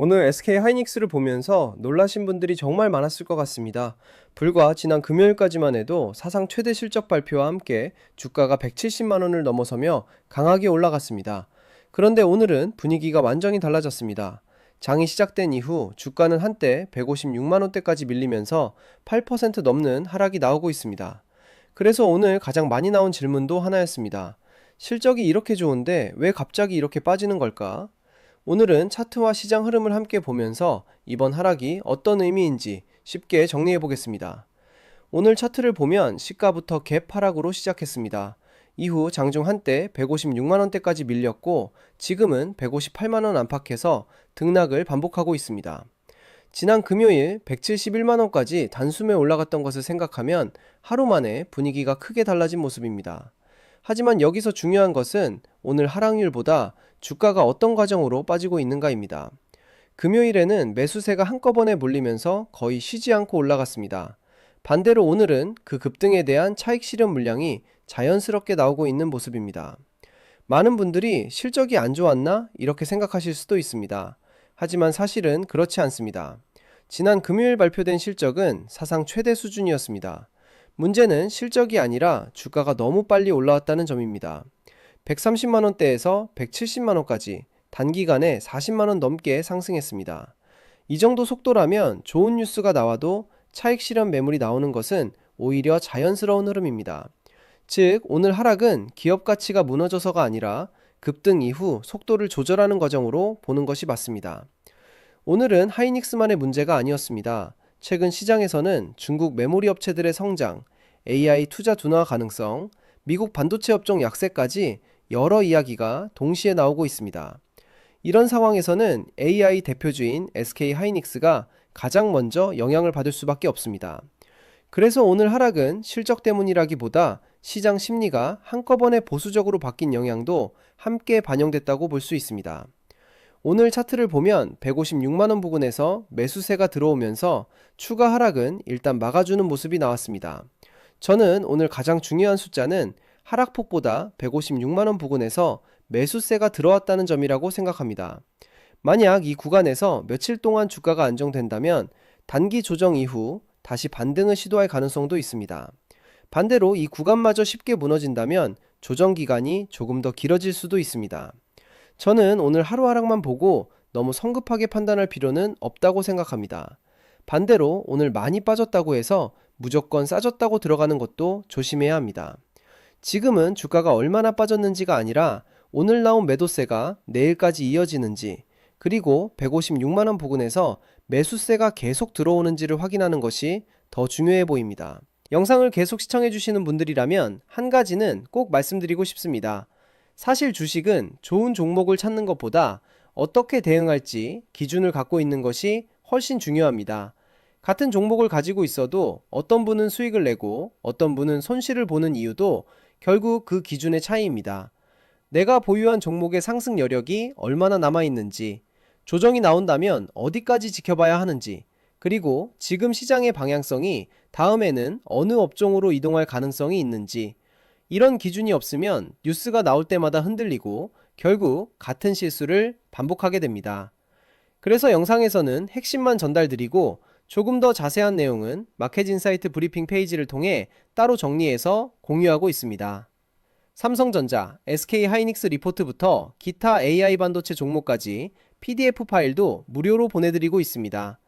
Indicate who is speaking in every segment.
Speaker 1: 오늘 SK 하이닉스를 보면서 놀라신 분들이 정말 많았을 것 같습니다. 불과 지난 금요일까지만 해도 사상 최대 실적 발표와 함께 주가가 170만 원을 넘어서며 강하게 올라갔습니다. 그런데 오늘은 분위기가 완전히 달라졌습니다. 장이 시작된 이후 주가는 한때 156만 원대까지 밀리면서 8% 넘는 하락이 나오고 있습니다. 그래서 오늘 가장 많이 나온 질문도 하나였습니다. 실적이 이렇게 좋은데 왜 갑자기 이렇게 빠지는 걸까? 오늘은 차트와 시장 흐름을 함께 보면서 이번 하락이 어떤 의미인지 쉽게 정리해 보겠습니다. 오늘 차트를 보면 시가부터 갭 하락으로 시작했습니다. 이후 장중 한때 156만원대까지 밀렸고 지금은 158만원 안팎에서 등락을 반복하고 있습니다. 지난 금요일 171만원까지 단숨에 올라갔던 것을 생각하면 하루 만에 분위기가 크게 달라진 모습입니다. 하지만 여기서 중요한 것은 오늘 하락률보다 주가가 어떤 과정으로 빠지고 있는가입니다. 금요일에는 매수세가 한꺼번에 몰리면서 거의 쉬지 않고 올라갔습니다. 반대로 오늘은 그 급등에 대한 차익 실현 물량이 자연스럽게 나오고 있는 모습입니다. 많은 분들이 실적이 안 좋았나? 이렇게 생각하실 수도 있습니다. 하지만 사실은 그렇지 않습니다. 지난 금요일 발표된 실적은 사상 최대 수준이었습니다. 문제는 실적이 아니라 주가가 너무 빨리 올라왔다는 점입니다. 130만원대에서 170만원까지 단기간에 40만원 넘게 상승했습니다. 이 정도 속도라면 좋은 뉴스가 나와도 차익 실현 매물이 나오는 것은 오히려 자연스러운 흐름입니다. 즉, 오늘 하락은 기업 가치가 무너져서가 아니라 급등 이후 속도를 조절하는 과정으로 보는 것이 맞습니다. 오늘은 하이닉스만의 문제가 아니었습니다. 최근 시장에서는 중국 메모리 업체들의 성장, AI 투자 둔화 가능성, 미국 반도체 업종 약세까지 여러 이야기가 동시에 나오고 있습니다. 이런 상황에서는 AI 대표주인 SK 하이닉스가 가장 먼저 영향을 받을 수밖에 없습니다. 그래서 오늘 하락은 실적 때문이라기보다 시장 심리가 한꺼번에 보수적으로 바뀐 영향도 함께 반영됐다고 볼 수 있습니다. 오늘 차트를 보면 156만원 부근에서 매수세가 들어오면서 추가 하락은 일단 막아주는 모습이 나왔습니다. 저는 오늘 가장 중요한 숫자는 하락폭보다 156만원 부근에서 매수세가 들어왔다는 점이라고 생각합니다. 만약 이 구간에서 며칠 동안 주가가 안정된다면 단기 조정 이후 다시 반등을 시도할 가능성도 있습니다. 반대로 이 구간마저 쉽게 무너진다면 조정 기간이 조금 더 길어질 수도 있습니다. 저는 오늘 하루 하락만 보고 너무 성급하게 판단할 필요는 없다고 생각합니다. 반대로 오늘 많이 빠졌다고 해서 무조건 싸졌다고 들어가는 것도 조심해야 합니다. 지금은 주가가 얼마나 빠졌는지가 아니라 오늘 나온 매도세가 내일까지 이어지는지, 그리고 156만원 부근에서 매수세가 계속 들어오는지를 확인하는 것이 더 중요해 보입니다. 영상을 계속 시청해주시는 분들이라면 한 가지는 꼭 말씀드리고 싶습니다. 사실 주식은 좋은 종목을 찾는 것보다 어떻게 대응할지 기준을 갖고 있는 것이 훨씬 중요합니다. 같은 종목을 가지고 있어도 어떤 분은 수익을 내고 어떤 분은 손실을 보는 이유도 결국 그 기준의 차이입니다. 내가 보유한 종목의 상승 여력이 얼마나 남아있는지, 조정이 나온다면 어디까지 지켜봐야 하는지, 그리고 지금 시장의 방향성이 다음에는 어느 업종으로 이동할 가능성이 있는지, 이런 기준이 없으면 뉴스가 나올 때마다 흔들리고 결국 같은 실수를 반복하게 됩니다. 그래서 영상에서는 핵심만 전달드리고 조금 더 자세한 내용은 마켓인사이트 브리핑 페이지를 통해 따로 정리해서 공유하고 있습니다. 삼성전자, SK하이닉스 리포트부터 기타 AI 반도체 종목까지 PDF 파일도 무료로 보내드리고 있습니다.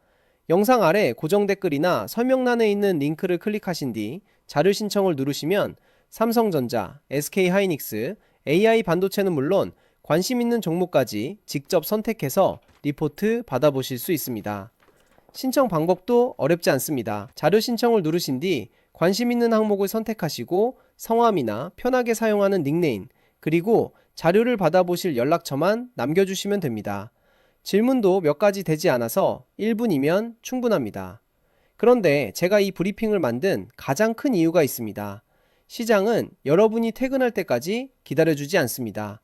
Speaker 1: 영상 아래 고정 댓글이나 설명란에 있는 링크를 클릭하신 뒤 자료 신청을 누르시면 삼성전자, SK하이닉스, AI 반도체는 물론 관심 있는 종목까지 직접 선택해서 리포트 받아보실 수 있습니다. 신청 방법도 어렵지 않습니다. 자료 신청을 누르신 뒤 관심 있는 항목을 선택하시고 성함이나 편하게 사용하는 닉네임, 그리고 자료를 받아보실 연락처만 남겨주시면 됩니다. 질문도 몇 가지 되지 않아서 1분이면 충분합니다. 그런데 제가 이 브리핑을 만든 가장 큰 이유가 있습니다. 시장은 여러분이 퇴근할 때까지 기다려주지 않습니다.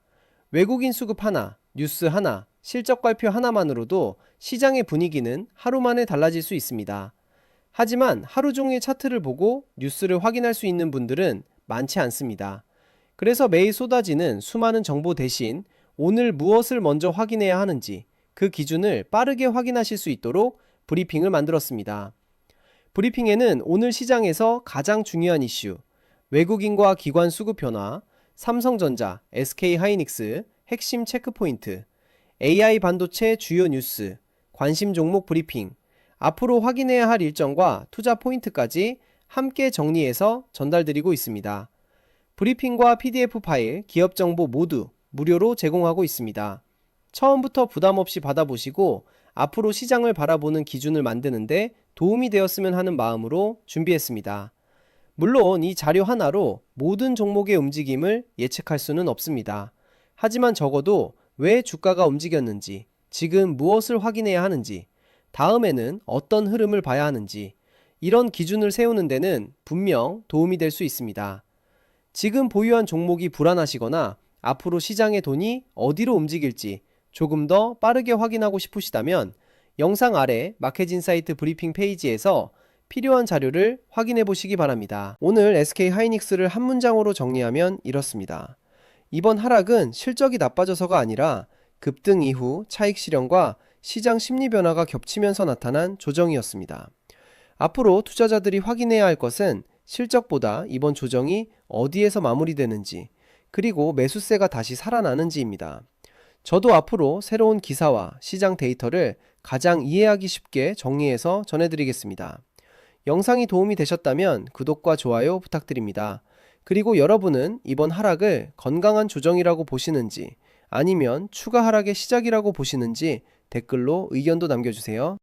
Speaker 1: 외국인 수급 하나, 뉴스 하나, 실적 발표 하나만으로도 시장의 분위기는 하루 만에 달라질 수 있습니다. 하지만 하루 종일 차트를 보고 뉴스를 확인할 수 있는 분들은 많지 않습니다. 그래서 매일 쏟아지는 수많은 정보 대신 오늘 무엇을 먼저 확인해야 하는지, 그 기준을 빠르게 확인하실 수 있도록 브리핑을 만들었습니다. 브리핑에는 오늘 시장에서 가장 중요한 이슈, 외국인과 기관 수급 변화, 삼성전자, SK하이닉스, 핵심 체크포인트, AI 반도체 주요 뉴스, 관심 종목 브리핑, 앞으로 확인해야 할 일정과 투자 포인트까지 함께 정리해서 전달드리고 있습니다. 브리핑과 PDF 파일, 기업 정보 모두 무료로 제공하고 있습니다. 처음부터 부담 없이 받아보시고 앞으로 시장을 바라보는 기준을 만드는데 도움이 되었으면 하는 마음으로 준비했습니다. 물론 이 자료 하나로 모든 종목의 움직임을 예측할 수는 없습니다. 하지만 적어도 왜 주가가 움직였는지, 지금 무엇을 확인해야 하는지, 다음에는 어떤 흐름을 봐야 하는지, 이런 기준을 세우는 데는 분명 도움이 될 수 있습니다. 지금 보유한 종목이 불안하시거나 앞으로 시장의 돈이 어디로 움직일지 조금 더 빠르게 확인하고 싶으시다면 영상 아래 마켓인사이트 브리핑 페이지에서 필요한 자료를 확인해 보시기 바랍니다. 오늘 SK하이닉스를 한 문장으로 정리하면 이렇습니다. 이번 하락은 실적이 나빠져서가 아니라 급등 이후 차익 실현과 시장 심리 변화가 겹치면서 나타난 조정이었습니다. 앞으로 투자자들이 확인해야 할 것은 실적보다 이번 조정이 어디에서 마무리되는지, 그리고 매수세가 다시 살아나는지입니다. 저도 앞으로 새로운 기사와 시장 데이터를 가장 이해하기 쉽게 정리해서 전해드리겠습니다. 영상이 도움이 되셨다면 구독과 좋아요 부탁드립니다. 그리고 여러분은 이번 하락을 건강한 조정이라고 보시는지 아니면 추가 하락의 시작이라고 보시는지 댓글로 의견도 남겨주세요.